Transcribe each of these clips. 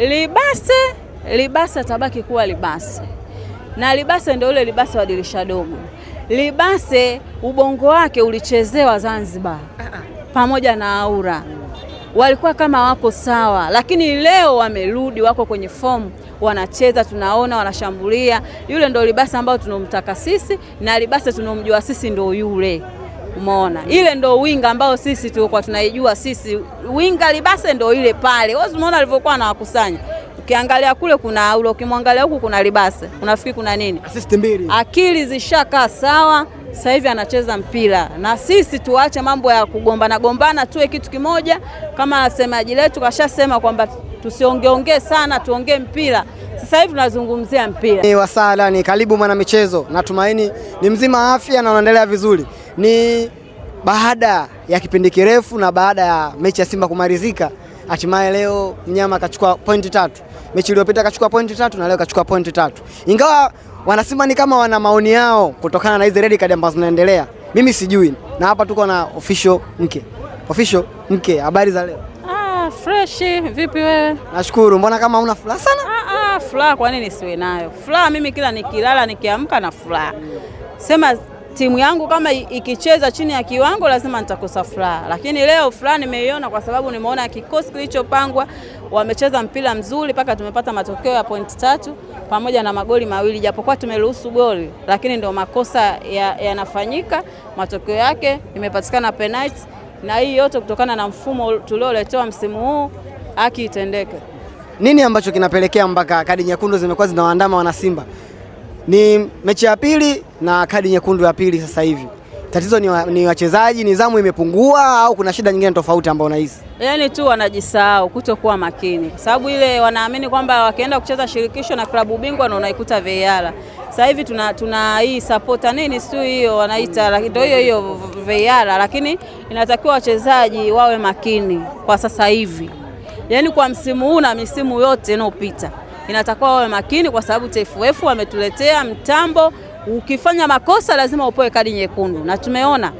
Libase atabaki kuwa Libase, na Libase ndio ule Libase wa dirisha dogo. Libase ubongo wake ulichezewa Zanzibar pamoja na Aura, walikuwa kama wako sawa, lakini leo wamerudi, wako kwenye form, wanacheza, tunaona wanashambulia. Yule ndio Libase ambao tunomtaka sisi, na Libase tunomjua sisi ndio yule. Umeona, ile ndio winga ambao sisi tulikuwa tunaijua sisi. Winga Libase ndio ile pale. Wewe umeona alivyokuwa anawakusanya. Ukiangalia kule kuna Aura, ukimwangalia huku kuna Libase. Unafikiri kuna nini? Assist mbili. Akili zishakaa sawa. Sasa hivi anacheza mpira. Na sisi tuache mambo ya kugombana, tuwe kitu kimoja. Kama semaji letu kashasema kwamba tusiongeongee sana, tuongee mpira. Sasa hivi tunazungumzia mpira. Ni wasala, ni karibu mwana michezo. Natumaini ni mzima afya na unaendelea vizuri. Ni baada ya kipindi kirefu na baada ya mechi ya Simba kumalizika, hatimaye leo mnyama akachukua pointi 3. Mechi iliyopita akachukua pointi 3 na leo akachukua pointi 3. Ingawa wanasimba ni kama wana maoni yao kutokana na hizo red card ambazo zinaendelea. Mimi sijui. Na hapa tuko na official mke. Habari za leo? Fresh, vipi wewe? Nashukuru. Mbona kama una furaha sana? Furaha kwa nini siwe nayo? Furaha mimi kila nikilala nikiamka na furaha. Sema timu yangu kama ikicheza chini ya kiwango lazima nitakosa furaha. Lakini leo furaha nimeiona kwa sababu nimeona kikosi kilichopangwa, wamecheza mpira mzuri mpaka tumepata matokeo ya pointi 3 pamoja na magoli mawili, japokuwa tumeruhusu goli, lakini ndio makosa yanafanyika. Matokeo yake imepatikana penalty, na hii yote kutokana na mfumo tulioletewa msimu huu. Haki itendeke. Nini ambacho kinapelekea mpaka kadi nyekundu zimekuwa zinawaandama wana Simba? Ni mechi ya pili na kadi nyekundu ya pili sasa hivi. Tatizo ni wachezaji, nidhamu imepungua au kuna shida nyingine tofauti ambayo unahisi? Yaani tu wanajisahau, kutokuwa makini. Kwa sababu ile wanaamini kwamba wakienda kucheza shirikisho na klabu bingwa na unaikuta VAR. Sasa hivi tuna hii supporter nini sio hiyo wanaita, ndio hiyo VAR, lakini inatakiwa wachezaji wawe makini kwa sasa hivi. Yaani kwa msimu huu na misimu yote inayopita inatakiwa wawe makini, kwa sababu TFF wametuletea mtambo, ukifanya makosa lazima upewe kadi nyekundu. Na tumeona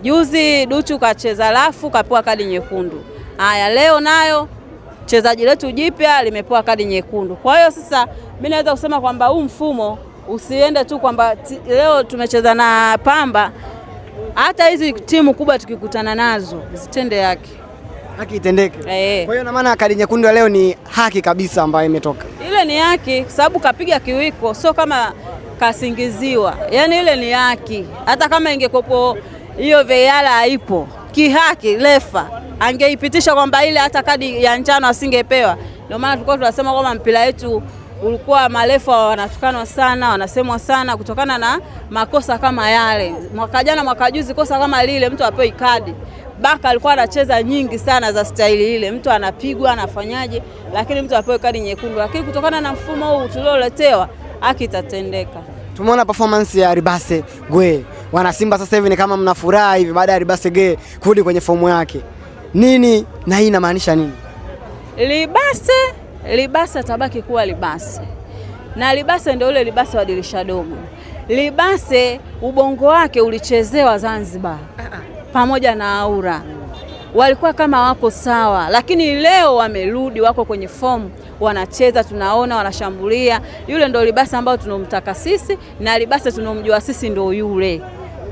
juzi Duchu kacheza lafu kapewa kadi nyekundu. Haya, leo nayo chezaji letu jipya limepewa kadi nyekundu. Kwa hiyo sasa mimi naweza kusema kwamba huu mfumo usiende tu kwamba leo tumecheza na Pamba, hata hizi timu kubwa tukikutana nazo zitende haki. Haki itendeke. Kwa hiyo na maana kadi nyekundu leo ni haki kabisa ambayo imetoka. Ile ni haki kwa sababu kapiga kiwiko, sio kama kasingiziwa. Yaani ile ni haki. Hata kama ingekopo hiyo VAR haipo, kihaki refa angeipitisha kwamba ile hata kadi ya njano asingepewa. Ndio maana tulikuwa tunasema kwamba mpira wetu ulikuwa marefa wanatukanwa sana, wanasemwa sana kutokana na makosa kama yale. Mwaka jana, mwaka juzi kosa kama lile mtu apewe kadi. Baka alikuwa anacheza nyingi sana za staili ile, mtu anapigwa anafanyaje, lakini mtu apewe kadi nyekundu. Lakini kutokana na mfumo huu tulioletewa, haki itatendeka. Tumeona performance ya Libase Gwe. Wana Simba sasa hivi ni kama mnafuraha hivi baada ya Libase Gwe kurudi kwenye fomu yake. Nini na hii inamaanisha nini? Libase atabaki kuwa Libase. Na Libase ndio ule Libase wa dirisha dogo. Libase ubongo wake ulichezewa Zanzibar pamoja na Aura, walikuwa kama wako sawa, lakini leo wamerudi, wako kwenye form, wanacheza, tunaona wanashambulia. Yule ndio Libase ambao tunomtaka sisi, na Libase tunomjua sisi ndio yule.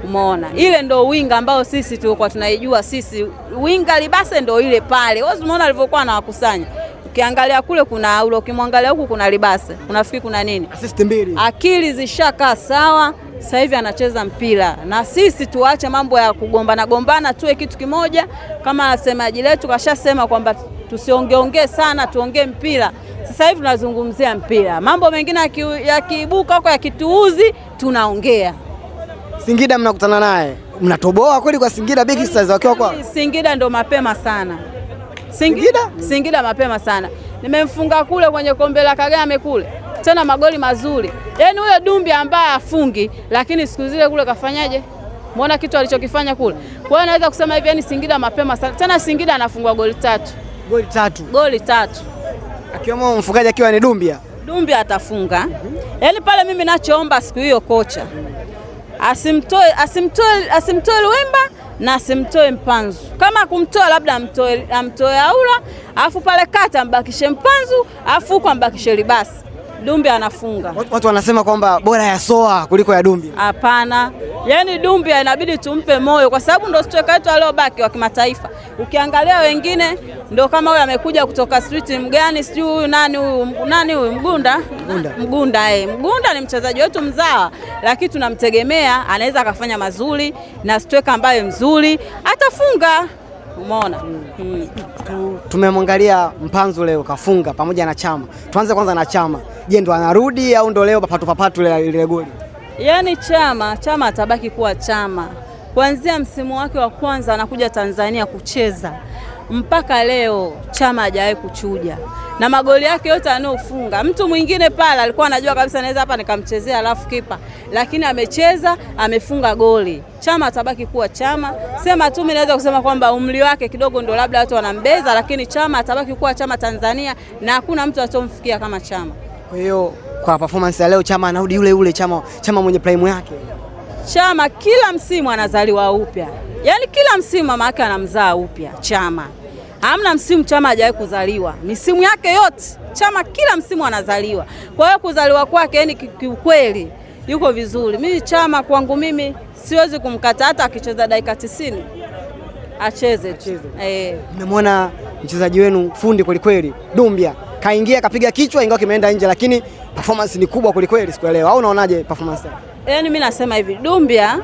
Umeona, ile ndio winga ambao sisi tulikuwa tunaijua sisi. Winga Libase ndio ile pale. Wewe umeona alivyokuwa anawakusanya. Ukiangalia kule kuna Aura, ukimwangalia huku kuna Libase. Unafikiri kuna nini? Assist mbili. Akili zishakaa sawa. Sasa hivi anacheza mpira, na sisi tuache mambo ya kugombana, tuwe kitu kimoja. Kama semaji letu kashasema kwamba tusiongeongee sana, tuongee mpira. Sasa hivi tunazungumzia mpira. Mambo mengine yakiibuka huko yakituuzi tunaongea. Singida mnakutana naye. Mnatoboa kweli kwa Singida Big Stars wakiwa kwa? Singida ndo mapema sana. Singida mapema sana. Nimemfunga kule kwenye kombe la Kagame kule. Tena magoli mazuri. Yaani huyo Dumbi ambaye afungi, lakini siku zile kule kafanyaje? Muona kitu alichokifanya kule. Kwa hiyo naweza kusema hivi, yani Singida mapema sana. Tena Singida anafungwa goli 3. Goli 3. Akiwemo mfungaji akiwa ni Dumbia. Dumbia atafunga. Yaani pale mimi nachoomba siku hiyo kocha asimtoe Luemba, na simtoe Mpanzu. Kama kumtoa labda amtoe Aura, afu pale kati ambakishe Mpanzu, afu huko ambakishe Libasi. Dumbi anafunga. Watu wanasema kwamba bora ya Soa kuliko ya Dumbi. Hapana. Yaani Dumbi inabidi tumpe moyo kwa sababu ndo striker wetu aliobaki wa kimataifa. Ukiangalia wengine ndo kama huyu amekuja kutoka street mgani, sijui huyu nani huyu Mgunda ni mchezaji wetu mzawa, lakini tunamtegemea anaweza akafanya mazuri na striker ambaye mzuri atafunga. Umeona? Tumemwangalia Mpanzu leo kafunga pamoja na Chama. Tuanze kwanza na Chama. Je, ndo anarudi au ndo leo papatu ile goli? Yaani Chama atabaki kuwa Chama. Kuanzia msimu wake wa kwanza anakuja Tanzania kucheza mpaka leo Chama hajawahi kuchuja. Na magoli yake yote anayofunga. Mtu mwingine pale alikuwa anajua kabisa naweza hapa nikamchezea alafu kipa, lakini amecheza, amefunga goli. Chama atabaki kuwa Chama. Sema tu mimi naweza kusema kwamba umri wake kidogo ndo labda watu wanambeza, lakini Chama atabaki kuwa Chama Tanzania na hakuna mtu atomfikia kama Chama. Kwa hiyo kwa performance ya leo Chama anarudi yule Chama mwenye prime yake. Chama kila msimu anazaliwa upya. Yaani kila msimu mama yake anamzaa upya Chama. Hamna msimu Chama hajawahi kuzaliwa. Misimu yake yote Chama kila msimu anazaliwa. Kwa hiyo kuzaliwa kwake yani kiukweli yuko vizuri. Mimi Chama kwangu mimi siwezi kumkata hata akicheza dakika 90. Acheze. Nimemwona mchezaji wenu fundi kweli Dumbia. Kaingia kapiga kichwa ingawa kimeenda nje, lakini performance ni kubwa kweli siku leo. Au unaonaje performance yake? Yaani mimi nasema hivi, Dumbia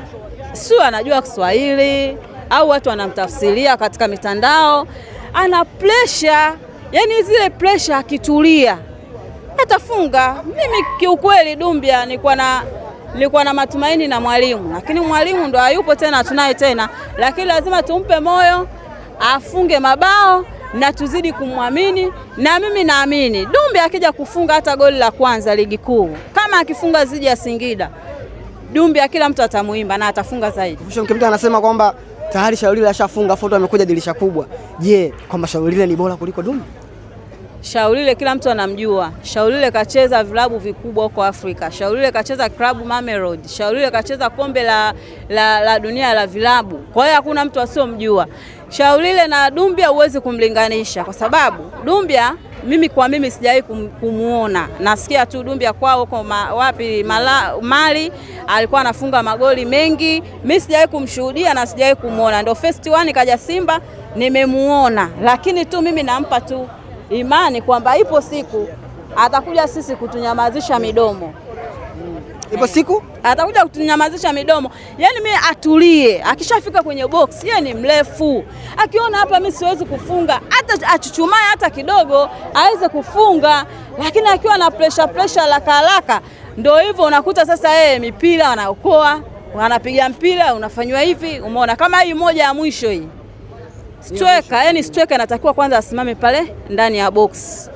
sio anajua Kiswahili au watu wanamtafsiria katika mitandao. Ana pressure, yani zile akitulia atafunga. Mimi kiukweli Dumbia nilikuwa na matumaini na mwalimu, lakini mwalimu ndo hayupo tena, tunaye tena, lakini lazima tumpe moyo afunge mabao na tuzidi kumwamini, na mimi naamini Dumbia akija kufunga hata goli la kwanza ligi kuu, kama akifunga zidi ya Singida, Dumbia kila mtu atamuimba na atafunga zaidi. Mtu anasema kwamba tayari Shaulile ashafunga, foto amekuja dirisha kubwa. Je, kwamba Shaulile ni bora kuliko Dumbia? Shaulile kila mtu anamjua. Shaulile kacheza vilabu vikubwa huko Afrika. Shaulile kacheza klabu Mamelodi. Shaulile kacheza kombe la dunia la vilabu. Kwa hiyo hakuna mtu asiyomjua. Shaulile na Dumbia huwezi kumlinganisha kwa sababu Dumbia mimi sijawahi kumuona. Nasikia tu Dumbia kwao huko Mali alikuwa anafunga magoli mengi. Mimi sijawahi kumshuhudia na sijawahi kumuona. Ndio first one kaja Simba nimemuona. Lakini tu mimi nampa tu imani kwamba ipo siku atakuja sisi kutunyamazisha midomo. Ipo siku atakuja kutunyamazisha midomo. Yaani mimi atulie, akishafika kwenye box, yeye ni mrefu. Akiona hapa mimi siwezi kufunga, hata achuchumae hata kidogo aweze kufunga, lakini akiwa na pressure haraka ndio hivyo unakuta sasa yeye mipira anaokoa, wanapiga mpira unafanywa hivi, umeona kama hii moja ya mwisho hii. Striker anatakiwa kwanza asimame pale ndani ya box.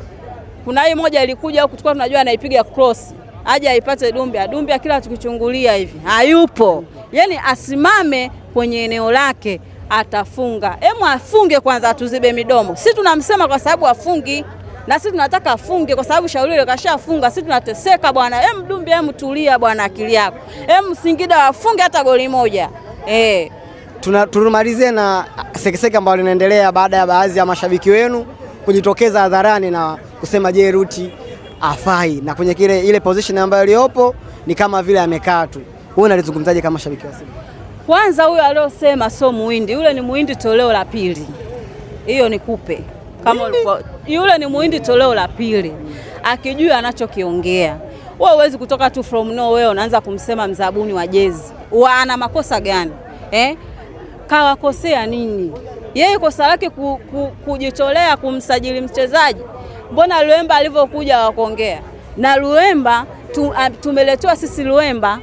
Kuna hii moja ilikuja huko tulikuwa tunajua anaipiga cross. Aje aipate Dumbia kila tukichungulia hivi. Hayupo. Yaani asimame kwenye eneo lake atafunga. Afunge kwanza atuzibe midomo. Sisi tunamsema kwa sababu afungi na sisi tunataka afunge kwa sababu Shaulile kashafunga. Sisi tunateseka bwana. Dumbia tulia bwana akili yako. Singida afunge hata goli moja. Tunamalizie na sekeseke ambayo linaendelea baada ya baadhi ya mashabiki wenu kujitokeza hadharani na kusema je, Ruti afai na kwenye ile position ambayo iliyopo ni kama vile amekaa tu. Wewe unalizungumzaje kama shabiki wa Simba? Kwanza huyo aliyosema sio muhindi, yule ni muhindi toleo la pili. Hiyo nikupe. Kama yule ni muhindi toleo la pili. Akijua anachokiongea. Wewe huwezi kutoka tu from nowhere unaanza kumsema mzabuni wa jezi. Ana makosa gani? Kawakosea nini? Yeye kosa lake kujitolea kumsajili mchezaji. Mbona Luemba alivyokuja wakuongea? Na Luemba tumeletewa sisi Luemba,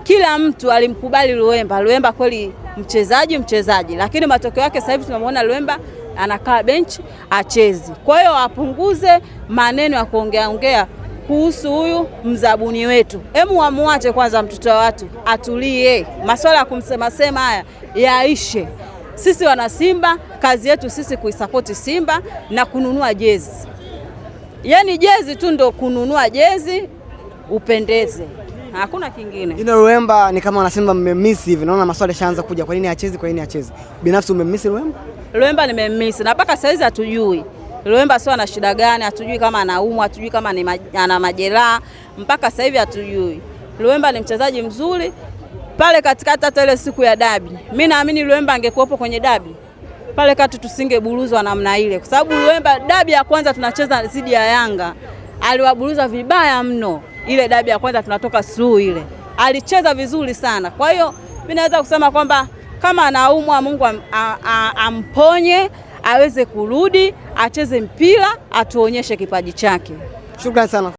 kila mtu alimkubali Luemba. Luemba kweli mchezaji, lakini matokeo yake sasa hivi tunamwona Luemba anakaa bench achezi. Kwa hiyo apunguze maneno ya kuongea kuhusu huyu mzabuni wetu. Muache kwanza mtoto wa watu atulie. Masuala ya kumsema haya yaishe. Sisi wana Simba kazi yetu sisi kuisupport Simba na kununua jezi. Yaani jezi tu ndo kununua jezi upendeze. hakuna kingine. Jino Luemba ni kama wanasema mmemiss hivi, naona maswali yashaanza kuja, kwa nini hachezi, kwa nini hachezi? Binafsi umemiss Luemba? Luemba nimemiss na mpaka saizi hatujui Luemba sio ana shida gani, hatujui kama anaumwa, hatujui kama ana majeraha, mpaka sasa hivi hatujui. Luemba ni mchezaji mzuri pale katikati, hata ile siku ya dabi. Mimi naamini Luemba angekuwepo kwenye dabi pale kati tusingeburuzwa namna ile, kwa sababu Luemba dabi ya kwanza tunacheza dhidi ya Yanga aliwaburuza vibaya mno. Ile dabi ya kwanza tunatoka suluhu ile, alicheza vizuri sana. Kwa hiyo mimi naweza kusema kwamba kama anaumwa, Mungu amponye aweze kurudi acheze mpira, atuonyeshe kipaji chake. Shukrani sana.